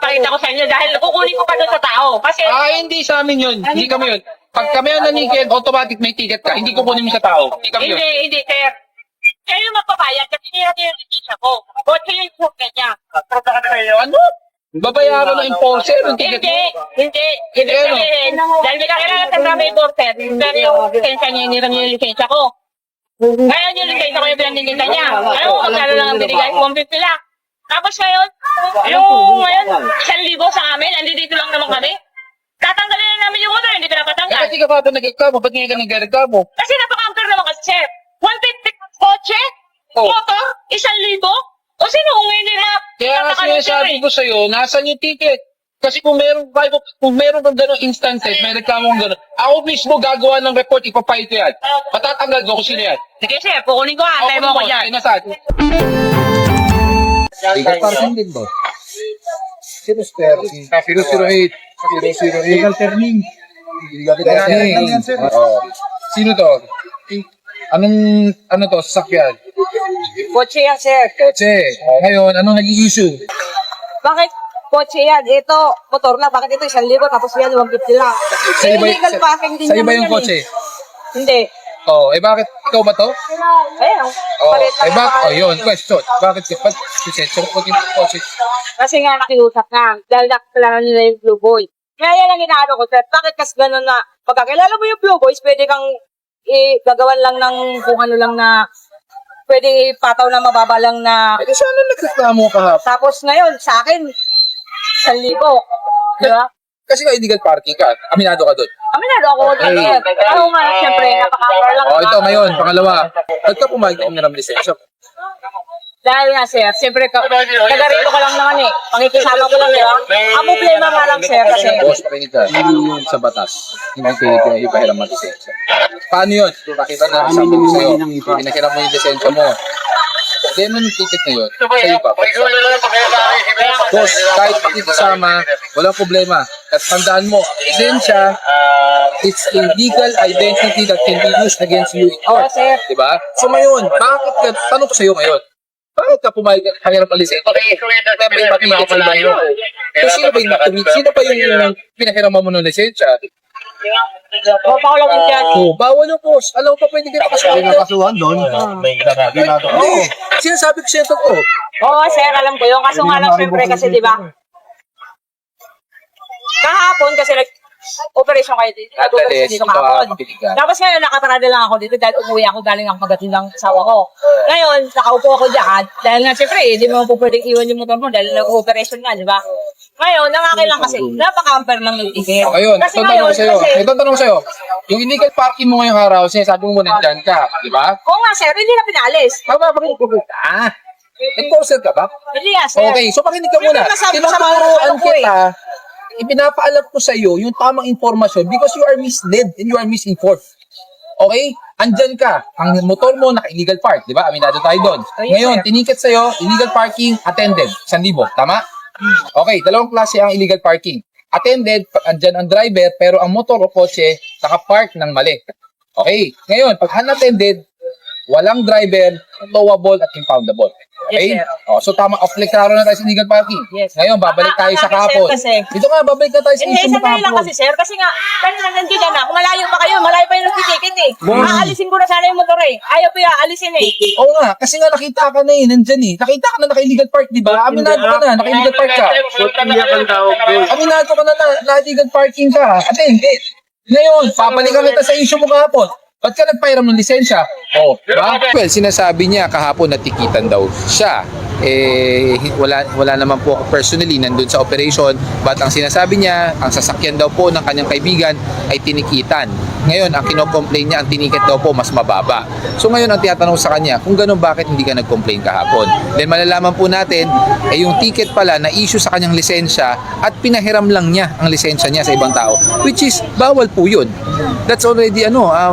ipapakita ko sa inyo dahil kukunin ko pa doon sa tao. Kasi, Hindi sa amin yun. Hindi kami yun. Pag kami ang nanigil, automatic may ticket ka. Hindi kukunin mo sa tao. Hindi kami yun. hindi, sir. Kayo magpabayad kasi nila yung lisensya ko. Kotse yung suke niya. Ano? Babayaran ng enforcer yung ticket mo. Hindi. Ibig sabihin, dahil may kakilala sa drama enforcer, pero yung lisensya niya, hiniram niya yung lisensya ko. Ngayon yung lisensya ko yung pinanilita niya. Alam mo, magkano lang ang binigay? 150 lang. Tapos ngayon, ngayon, 1,000 sa amin, andito lang naman kami. Tatanggalin na namin yung motor, hindi pinapatanggal. Kasi ka pa nag-reklamo, ba't ngayon ka nag-reklamo? Kasi napaka-unfair naman kasi, sir. 150 kotse, motor, 1,000. O sino kung hindi na Kaya nga sinasabi ko sa'yo, nasan yung ticket? Kasi kung meron kang gano'ng instances, may reklamo kang gano'n, ako mismo gagawa ng report, ipapahit ko yan. Patatanggal ko kung sino yan. Sige, sir, kukunin ko, antay mo ko dyan. Nasaan? Legal parking din ba? 008. 008. Legal turning. Legal turning. Sino to? Ano to? Sasakyan? Kotse yan, sir. Kotse. Ngayon, anong naging issue? Bakit kotse yan? Ito, motor na. Bakit ito 1,000 tapos yan 150 lang? Illegal parking din Sa iba naman yung yan kotse? Hindi. Bakit? Ikaw ba to? Ayun. Palit lang. Yun, question. Bakit? Ba't lisensya ko yung kotse? Kasi nga nakiusap na. Dahil nakakilala nila yung Blue Boy. Kaya yan ang inaano ko, sir. Bakit kasi gano'n na, pagkakilala mo yung Blue Boys, pwede kang gagawan lang ng kung ano lang na, pwede ipataw na mababa lang na. Eh, sana nagreklamo ka ha? Tapos ngayon, sa akin, 1,000. Diba? Kasi ka illegal parking ka. Aminado ka doon. Aminado ako doon, sir. Pero nga, siyempre, napaka-power lang. Ito ngayon, pangalawa. Ba't ka pumayag na umiram lisensya? Dahil nga, sir, siyempre, taga-rito ka lang naman eh. Pangikisama ko lang, diba? Ang problema nga lang, sir, kasi Boss, pakinig ka. Hindi sa batas. Hindi pwede ka ipahiram ang lisensya. Paano yun? Nakita na sabi ko sa'yo. Pinahiram mo yung lisensya mo. Hindi mo yung ticket na yun. Sa'yo pa. Boss, kahit pakikisama, walang problema. At tandaan mo, lisensya, it's a legal identity that can be used against you in court. sir. Diba? So ngayon, bakit ka, tanong ko sa'yo ngayon, bakit ka pumayag hirap ang lisensya? May matiket sa iba yun. Sino ba yung pinahiram mo ng lisensya? bawal ako dyan. Bawal yung boss. Alam ko pa pwede ka nakasuhan. Kasuhan doon. May ginagawa. Hindi. Sinasabi ko siya ito ko. Oo, sir, alam ko yun. Kaso nga lang, siyempre, kasi diba, kahapon kasi operation kayo dito. Operation dito kahapon. Tapos ngayon, nakaparada lang ako dito dahil umuwi ako galing ang pagdating ng asawa ko. Ngayon, nakaupo ako dyan. Dahil nga, siyempre, hindi mo po pwedeng iwan yung motor mo dahil nag-operation nga, di ba? Ngayon, nangakailang kasi, napaka-amper lang yung ticket. Ayun, Kasi ito tanong ngayon, ko sa'yo. kasi, Ito tanong ko sa'yo. Yung illegal parking mo ngayong araw, sinasabi mo nandyan ka, di ba? oo nga, sir, hindi na pinalis. Bakit enforcer ka ba? Hindi nga, sir. Okay, so pakinig ka muna. Hindi nasabi ko sa mga Tinuturuan ano ko eh. kita, ipinapaalam ko sa iyo yung tamang informasyon because you are misled and you are misinformed. Okay? Andyan ka. Ang motor mo naka-illegal park, di ba? Aminado tayo doon. yes, Ngayon, sir. tiniket sa iyo, illegal parking, attended. 1,000. Tama? Okay, dalawang klase ang illegal parking. Attended, andyan ang driver, pero ang motor o kotse, naka-park ng mali. Okay? Ngayon, pag unattended, walang driver, towable at impoundable. Okay? Yes, sir. So tama, klaro na tayo sa illegal parking. Yes. Ngayon, babalik tayo sa Sir, kahapon. kasi- Dito nga, babalik na tayo sa Hindi, issue mo sandali lang kahapon. kasi, sir. Kasi nga, kanina nandiyan na. Kung malayo pa kayo, malayo pa yung nagtitiket eh. Aalisin ko na sana yung motor eh. Ayaw ko yung aalisin eh. Oo nga, kasi nga nakita ka na nandyan eh. Nakita ka na naka-illegal park, di ba? Aminado ka na, naka-illegal park ka. Aminado ka na naka-illegal parking ka. Attended. Ngayon, papalikan kita sa issue mo kahapon. Ba't ka nagpahiram ng lisensya? Diba? Well, sinasabi niya kahapon na tikitan daw siya. Wala naman po ako personally nandun sa operation, but ang sinasabi niya, ang sasakyan daw po ng kanyang kaibigan ay tinikitan. Ngayon, ang kino-complain niya, ang tiniket daw po mas mababa. So ngayon, ang tinatanong sa kanya, kung ganun, bakit hindi ka nag-complain kahapon? Then malalaman po natin, yung ticket pala na issue sa kanyang lisensya at pinahiram lang niya ang lisensya niya sa ibang tao, which is bawal po yun. That's already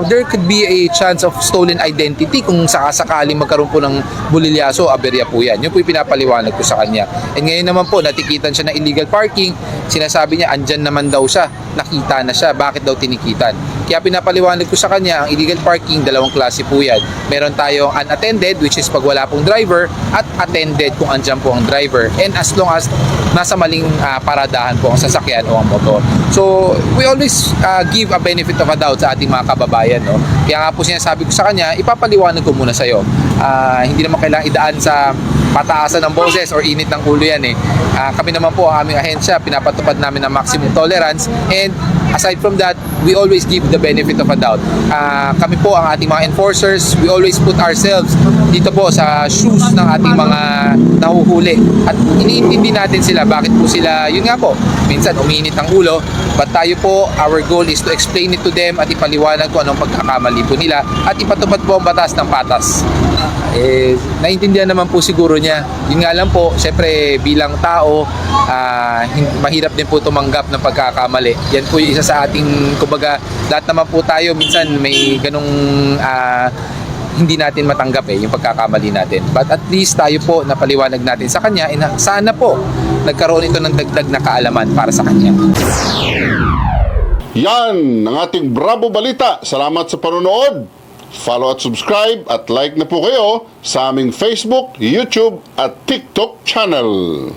there could be a chance of stolen identity kung sakasakaling magkaroon po ng bulilyaso, aberya po yan. Yun po yung pinapaliwanag ko sa kanya. And ngayon naman po, natikitan siya ng illegal parking, sinasabi niya, andyan naman daw siya, nakita na siya, bakit daw tinikitan? Kaya pinapaliwanag ko sa kanya, ang illegal parking, dalawang klase po yan. Meron tayong unattended, which is pag wala pong driver, at attended kung andyan po ang driver. And as long as nasa maling paradahan po ang sasakyan o ang motor. So, we always give a benefit of a doubt sa ating mga kababayan. No? Kaya nga po sinasabi ko sa kanya, ipapaliwanag ko muna sa'yo. Hindi naman kailangan idaan sa pataasan ng boses or init ng ulo yan eh. Kami naman po, ang aming ahensya, pinapatupad namin ng maximum tolerance, and aside from that, we always give the benefit of a doubt. Kami po, ang ating mga enforcers, we always put ourselves dito po sa shoes ng ating mga nahuhuli. At iniintindi natin sila, bakit po sila, yun nga po, minsan uminit ang ulo, but tayo po, our goal is to explain it to them at ipaliwanag kung anong pagkakamali po nila at ipatupad po ang batas ng patas. Naintindihan naman po siguro niya. Yun nga lang po, syempre bilang tao, mahirap din po tumanggap ng pagkakamali. Yan po yung isa sa ating, kumbaga, lahat naman po tayo, minsan may ganong hindi natin matanggap yung pagkakamali natin. But at least tayo po, napaliwanag natin sa kanya, sana po, nagkaroon ito ng dagdag na kaalaman para sa kanya. Yan ang ating Bravo Balita. Salamat sa panonood. Follow at subscribe at like na po kayo sa aming Facebook, YouTube at TikTok channel.